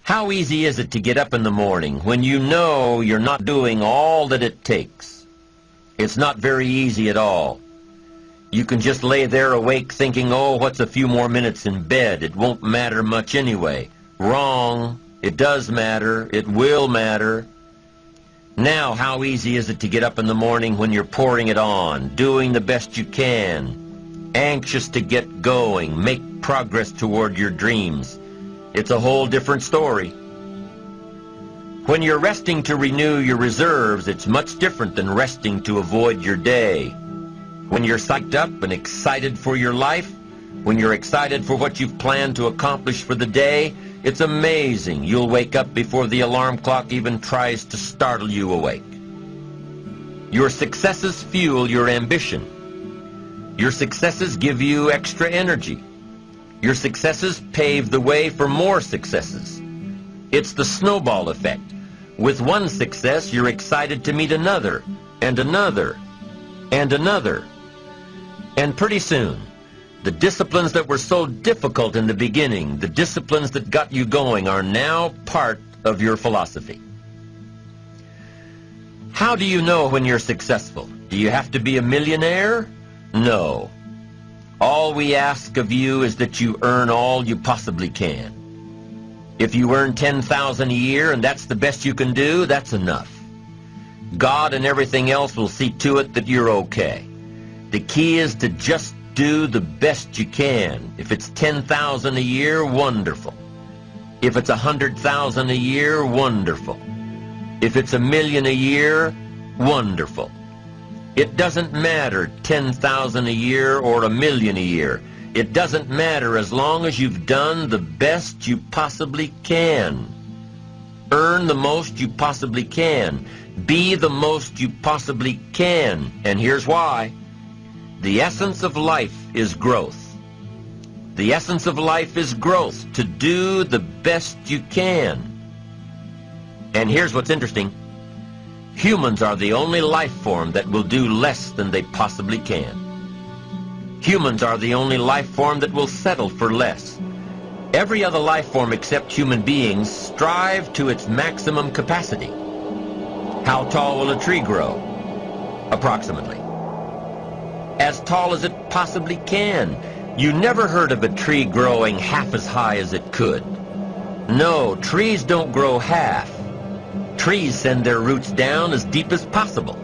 How easy is it to get up in the morning when you know you're not doing all that it takes? It's not very easy at all. You can just lay there awake thinking, oh, what's a few more minutes in bed? It won't matter much anyway. Wrong. It does matter. It will matter. Now, how easy is it to get up in the morning when you're pouring it on, doing the best you can, anxious to get going, make progress toward your dreams? It's a whole different story. When you're resting to renew your reserves, it's much different than resting to avoid your day. When you're psyched up and excited for your life, when you're excited for what you've planned to accomplish for the day, it's amazing. You'll wake up before the alarm clock even tries to startle you awake. Your successes fuel your ambition. Your successes give you extra energy. Your successes pave the way for more successes. It's the snowball effect. With one success, you're excited to meet another, and another, and another. And pretty soon, the disciplines that were so difficult in the beginning, the disciplines that got you going, are now part of your philosophy. How do you know when you're successful? Do you have to be a millionaire? No. All we ask of you is that you earn all you possibly can. If you earn $10,000 a year and that's the best you can do, that's enough. God and everything else will see to it that you're okay. The key is to just do the best you can. If it's $10,000 a year, wonderful. If it's $100,000 a year, wonderful. If it's $1 million a year, wonderful. It doesn't matter $10,000 a year or $1 million a year. It doesn't matter as long as you've done the best you possibly can. Earn the most you possibly can. Be the most you possibly can. And here's why. The essence of life is growth. The essence of life is growth, to do the best you can. And here's what's interesting. Humans are the only life form that will do less than they possibly can. Humans are the only life form that will settle for less. Every other life form except human beings strive to its maximum capacity. How tall will a tree grow? Approximately. As tall as it possibly can. You never heard of a tree growing half as high as it could. No, trees don't grow half. Trees send their roots down as deep as possible,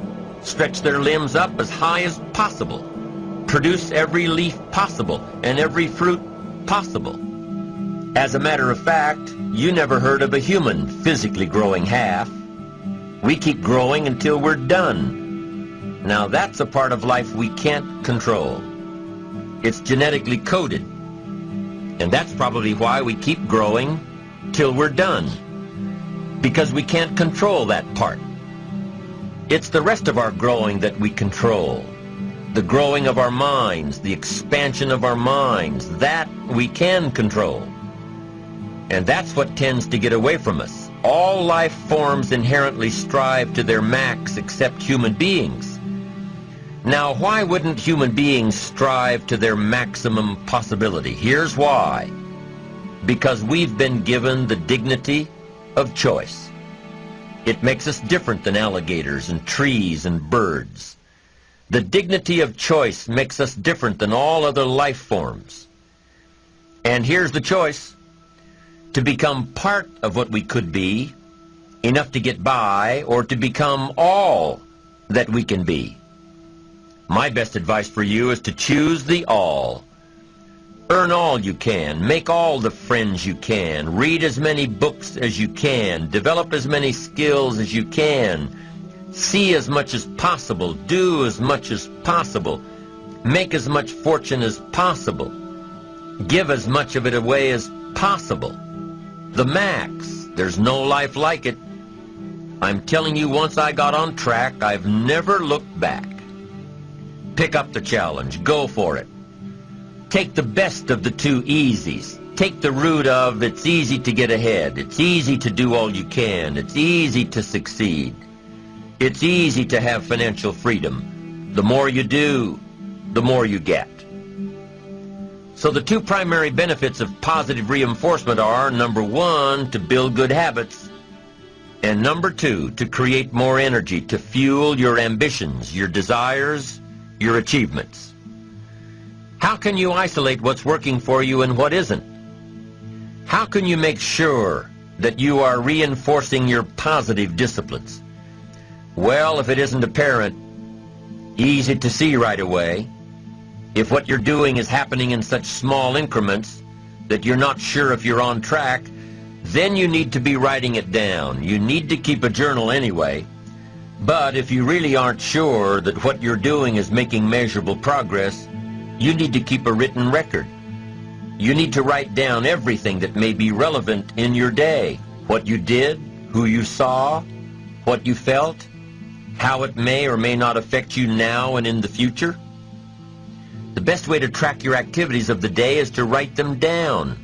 stretch their limbs up as high as possible, produce every leaf possible and every fruit possible. As a matter of fact, you never heard of a human physically growing half. We keep growing until we're done. Now that's a part of life we can't control. It's genetically coded. And that's probably why we keep growing till we're done. Because we can't control that part. It's the rest of our growing that we control. The growing of our minds, the expansion of our minds, that we can control. And that's what tends to get away from us. All life forms inherently strive to their max except human beings. Now, why wouldn't human beings strive to their maximum possibility? Here's why. Because we've been given the dignity of choice. It makes us different than alligators and trees and birds. The dignity of choice makes us different than all other life forms. And here's the choice. To become part of what we could be, enough to get by, or to become all that we can be. My best advice for you is to choose the all. Earn all you can, make all the friends you can, read as many books as you can, develop as many skills as you can, see as much as possible, do as much as possible, make as much fortune as possible, give as much of it away as possible. The max. There's no life like it. I'm telling you, once I got on track, I've never looked back. Pick up the challenge. Go for it. Take the best of the two easies. Take the route of it's easy to get ahead. It's easy to do all you can. It's easy to succeed. It's easy to have financial freedom. The more you do, the more you get. So the two primary benefits of positive reinforcement are, number one, to build good habits, and number two, to create more energy to fuel your ambitions, your desires, your achievements. How can you isolate what's working for you and what isn't? How can you make sure that you are reinforcing your positive disciplines? Well, if it isn't apparent, easy to see right away, if what you're doing is happening in such small increments that you're not sure if you're on track, then you need to be writing it down. You need to keep a journal anyway. But if you really aren't sure that what you're doing is making measurable progress, you need to keep a written record. You need to write down everything that may be relevant in your day. What you did, who you saw, what you felt, how it may or may not affect you now and in the future. The best way to track your activities of the day is to write them down.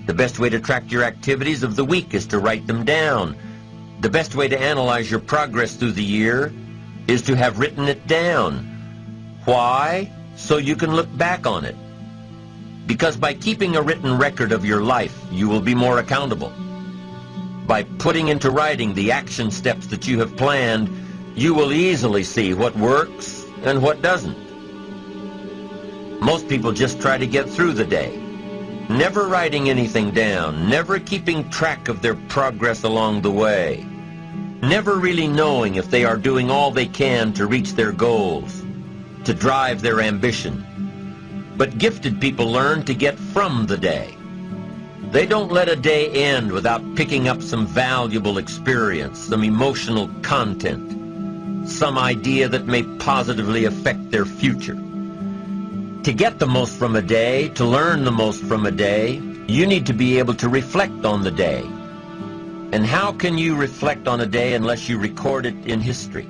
The best way to track your activities of the week is to write them down. The best way to analyze your progress through the year is to have written it down. Why? So you can look back on it. Because by keeping a written record of your life, you will be more accountable. By putting into writing the action steps that you have planned, you will easily see what works and what doesn't. Most people just try to get through the day, never writing anything down, never keeping track of their progress along the way, never really knowing if they are doing all they can to reach their goals, to drive their ambition. But gifted people learn to get from the day. They don't let a day end without picking up some valuable experience, some emotional content, some idea that may positively affect their future. To get the most from a day, to learn the most from a day, you need to be able to reflect on the day. And how can you reflect on a day unless you record it in history?